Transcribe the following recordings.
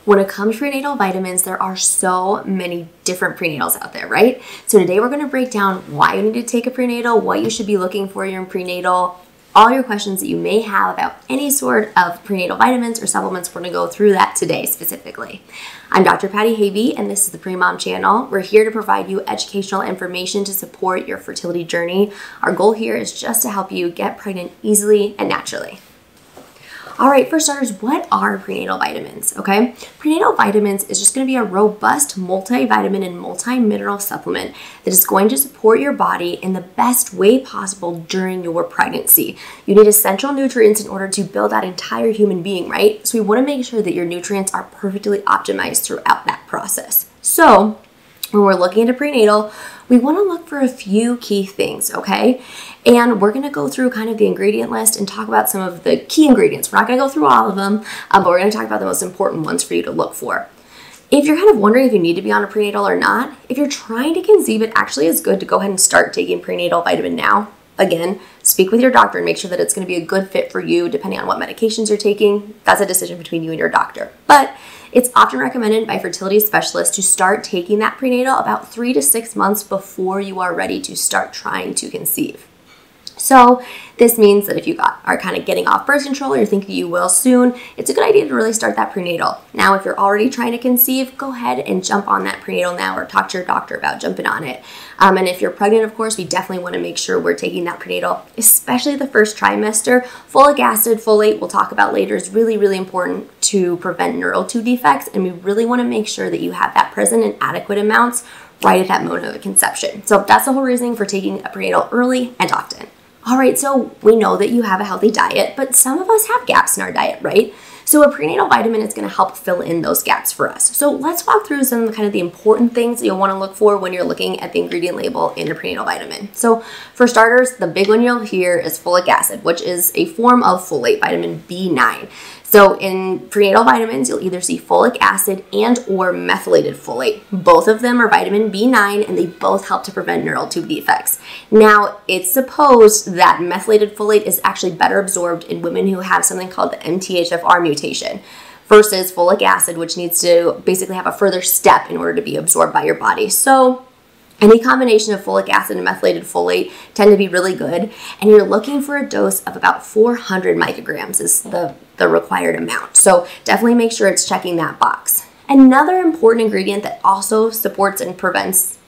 When it comes to prenatal vitamins, there are so many different prenatals out there, right? So today we're going to break down why you need to take a prenatal, what you should be looking for in your prenatal, all your questions that you may have about any sort of prenatal vitamins or supplements. We're going to go through that today specifically. I'm Dr. Patty Haebe, and this is the Premom channel. We're here to provide you educational information to support your fertility journey. Our goal here is just to help you get pregnant easily and naturally. All right, for starters, what are prenatal vitamins, okay? Prenatal vitamins is just going to be a robust multivitamin and multi-mineral supplement that is going to support your body in the best way possible during your pregnancy. You need essential nutrients in order to build that entire human being, right? So we want to make sure that your nutrients are perfectly optimized throughout that process. So when we're looking at a prenatal, we want to look for a few key things, okay? And we're going to go through kind of the ingredient list and talk about some of the key ingredients. We're not going to go through all of them, but we're going to talk about the most important ones for you to look for. If you're kind of wondering if you need to be on a prenatal or not, if you're trying to conceive, it actually is good to go ahead and start taking prenatal vitamin now. Again, speak with your doctor and make sure that it's going to be a good fit for you depending on what medications you're taking. That's a decision between you and your doctor. But it's often recommended by fertility specialists to start taking that prenatal about 3 to 6 months before you are ready to start trying to conceive. So this means that if you are kind of getting off birth control or you're thinking you will soon, it's a good idea to really start that prenatal. Now, if you're already trying to conceive, go ahead and jump on that prenatal now or talk to your doctor about jumping on it. And if you're pregnant, of course, we definitely want to make sure we're taking that prenatal, especially the first trimester. Folic acid, folate, we'll talk about later, is really, really important to prevent neural tube defects. And we really want to make sure that you have that present in adequate amounts right at that moment of conception. So that's the whole reason for taking a prenatal early and often. All right, so we know that you have a healthy diet, but some of us have gaps in our diet, right? So a prenatal vitamin is going to help fill in those gaps for us. So let's walk through some of the important things that you'll want to look for when you're looking at the ingredient label in a prenatal vitamin. So for starters, the big one you'll hear is folic acid, which is a form of folate, vitamin B9. So in prenatal vitamins, you'll either see folic acid and or methylated folate. Both of them are vitamin B9 and they both help to prevent neural tube defects. Now, it's supposed that methylated folate is actually better absorbed in women who have something called the MTHFR mutation versus folic acid, which needs to basically have a further step in order to be absorbed by your body. So any combination of folic acid and methylated folate tend to be really good, and you're looking for a dose of about 400 micrograms is the required amount. So definitely make sure it's checking that box. Another important ingredient that also supports and prevents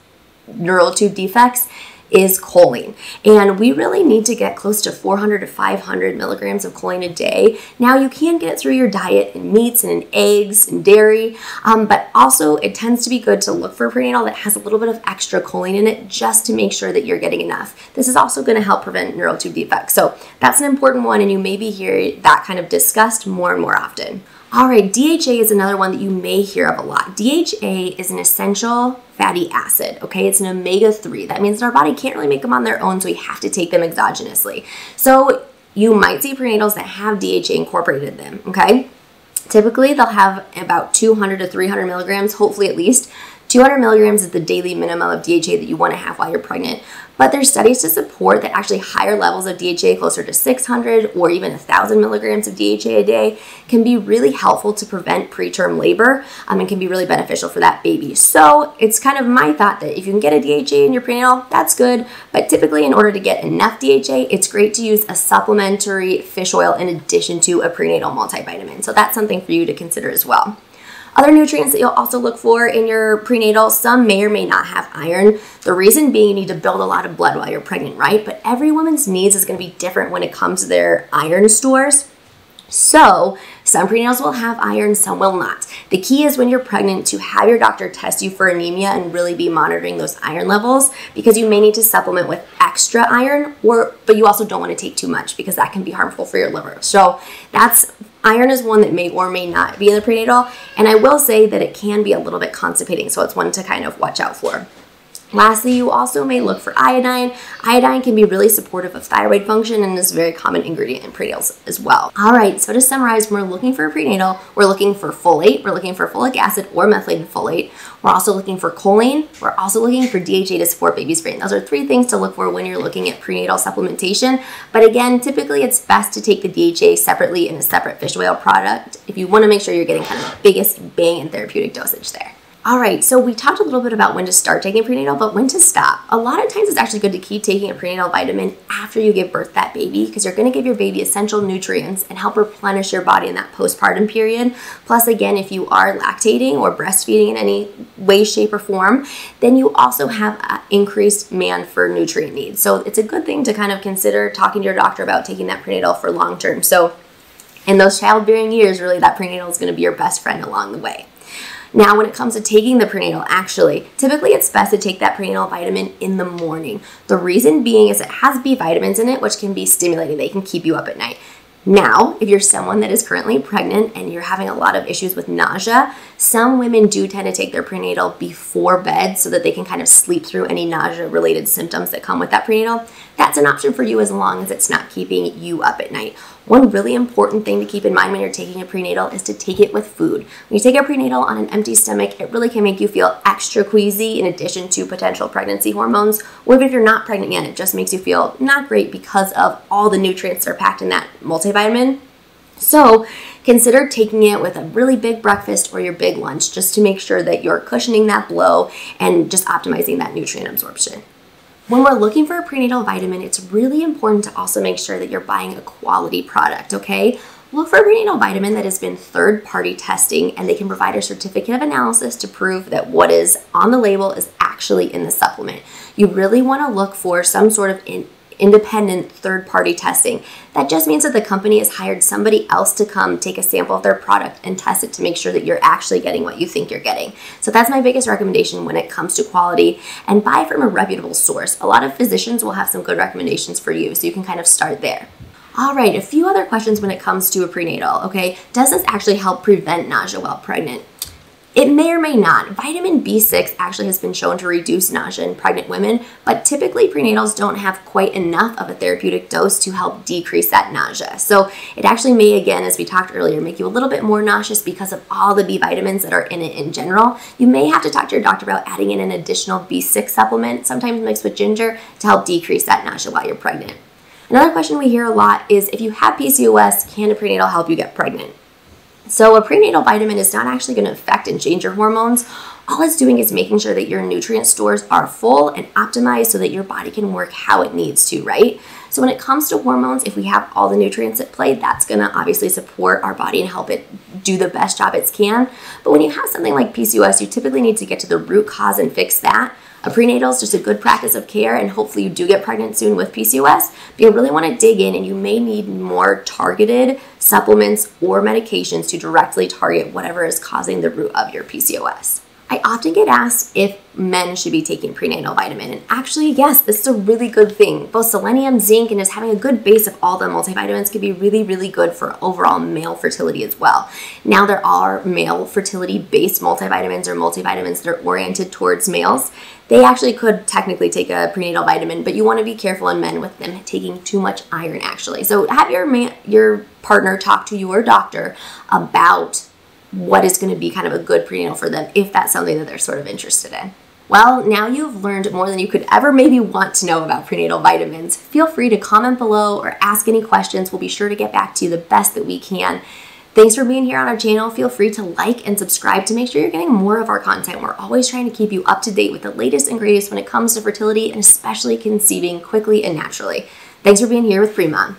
neural tube defects is choline. And we really need to get close to 400 to 500 milligrams of choline a day. Now, you can get it through your diet in meats and in eggs and dairy, but also it tends to be good to look for a prenatal that has a little bit of extra choline in it just to make sure that you're getting enough. This is also going to help prevent neural tube defects. So that's an important one, and you maybe hear that kind of discussed more and more often. All right, DHA is another one that you may hear of a lot. DHA is an essential fatty acid, okay? It's an omega-3. That means that our body can't really make them on their own, so we have to take them exogenously. So you might see prenatals that have DHA incorporated in them, okay? Typically, they'll have about 200 to 300 milligrams, hopefully at least. 200 milligrams is the daily minimum of DHA that you want to have while you're pregnant. But there's studies to support that actually higher levels of DHA, closer to 600 or even 1,000 milligrams of DHA a day, can be really helpful to prevent preterm labor and can be really beneficial for that baby. So it's kind of my thought that if you can get a DHA in your prenatal, that's good. But typically, in order to get enough DHA, it's great to use a supplementary fish oil in addition to a prenatal multivitamin. So that's something for you to consider as well. Other nutrients that you'll also look for in your prenatal, some may or may not have iron. The reason being you need to build a lot of blood while you're pregnant, right? But every woman's needs is going to be different when it comes to their iron stores. So some prenatals will have iron, some will not. The key is when you're pregnant to have your doctor test you for anemia and really be monitoring those iron levels, because you may need to supplement with extra iron, but you also don't want to take too much because that can be harmful for your liver. So iron is one that may or may not be in the prenatal, and I will say that it can be a little bit constipating, so it's one to kind of watch out for. Lastly, you also may look for iodine. Iodine can be really supportive of thyroid function and is a very common ingredient in prenatals as well. All right, so to summarize, when we're looking for a prenatal, we're looking for folate, we're looking for folic acid or methylated folate. We're also looking for choline. We're also looking for DHA to support baby's brain. Those are 3 things to look for when you're looking at prenatal supplementation. But again, typically it's best to take the DHA separately in a separate fish oil product if you want to make sure you're getting kind of the biggest bang in therapeutic dosage there. All right, so we talked a little bit about when to start taking prenatal, but when to stop. A lot of times it's actually good to keep taking a prenatal vitamin after you give birth to that baby because you're going to give your baby essential nutrients and help replenish your body in that postpartum period. Plus, again, if you are lactating or breastfeeding in any way, shape, or form, then you also have increased demand for nutrient needs. So it's a good thing to kind of consider talking to your doctor about taking that prenatal for long term. So in those childbearing years, really, that prenatal is going to be your best friend along the way. Now, when it comes to taking the prenatal, actually, typically it's best to take that prenatal vitamin in the morning. The reason being is it has B vitamins in it, which can be stimulating. They can keep you up at night. Now, if you're someone that is currently pregnant and you're having a lot of issues with nausea, some women do tend to take their prenatal before bed so that they can kind of sleep through any nausea-related symptoms that come with that prenatal. That's an option for you as long as it's not keeping you up at night. One really important thing to keep in mind when you're taking a prenatal is to take it with food. When you take a prenatal on an empty stomach, it really can make you feel extra queasy in addition to potential pregnancy hormones. Or even if you're not pregnant yet, it just makes you feel not great because of all the nutrients that are packed in that multivitamin. So consider taking it with a really big breakfast or your big lunch just to make sure that you're cushioning that blow and just optimizing that nutrient absorption. When we're looking for a prenatal vitamin, it's really important to also make sure that you're buying a quality product, okay? Look for a prenatal vitamin that has been third-party testing and they can provide a certificate of analysis to prove that what is on the label is actually in the supplement. You really want to look for some sort of independent third-party testing. That just means that the company has hired somebody else to come take a sample of their product and test it to make sure that you're actually getting what you think you're getting. So that's my biggest recommendation when it comes to quality, and buy from a reputable source. A lot of physicians will have some good recommendations for you, so you can kind of start there. All right, a few other questions when it comes to a prenatal, okay? Does this actually help prevent nausea while pregnant? It may or may not. Vitamin B6 actually has been shown to reduce nausea in pregnant women, but typically prenatals don't have quite enough of a therapeutic dose to help decrease that nausea. So it actually may, again, as we talked earlier, make you a little bit more nauseous because of all the B vitamins that are in it in general. You may have to talk to your doctor about adding in an additional B6 supplement, sometimes mixed with ginger, to help decrease that nausea while you're pregnant. Another question we hear a lot is, if you have PCOS, can a prenatal help you get pregnant? So a prenatal vitamin is not actually going to affect and change your hormones. All it's doing is making sure that your nutrient stores are full and optimized so that your body can work how it needs to, right? So when it comes to hormones, if we have all the nutrients at play, that's going to obviously support our body and help it do the best job it can. But when you have something like PCOS, you typically need to get to the root cause and fix that. A prenatal is just a good practice of care, and hopefully you do get pregnant soon with PCOS, but you really want to dig in, and you may need more targeted supplements or medications to directly target whatever is causing the root of your PCOS. I often get asked if men should be taking prenatal vitamin, and actually, yes, this is a really good thing. Both selenium, zinc, and just having a good base of all the multivitamins can be really, really good for overall male fertility as well. Now, there are male fertility-based multivitamins or multivitamins that are oriented towards males. They actually could technically take a prenatal vitamin, but you want to be careful in men with them taking too much iron, actually. So have your partner talk to your doctor about what is going to be kind of a good prenatal for them if that's something that they're sort of interested in. Well, now you've learned more than you could ever maybe want to know about prenatal vitamins. Feel free to comment below or ask any questions. We'll be sure to get back to you the best that we can. Thanks for being here on our channel. Feel free to like and subscribe to make sure you're getting more of our content. We're always trying to keep you up to date with the latest and greatest when it comes to fertility and especially conceiving quickly and naturally. Thanks for being here with Premom.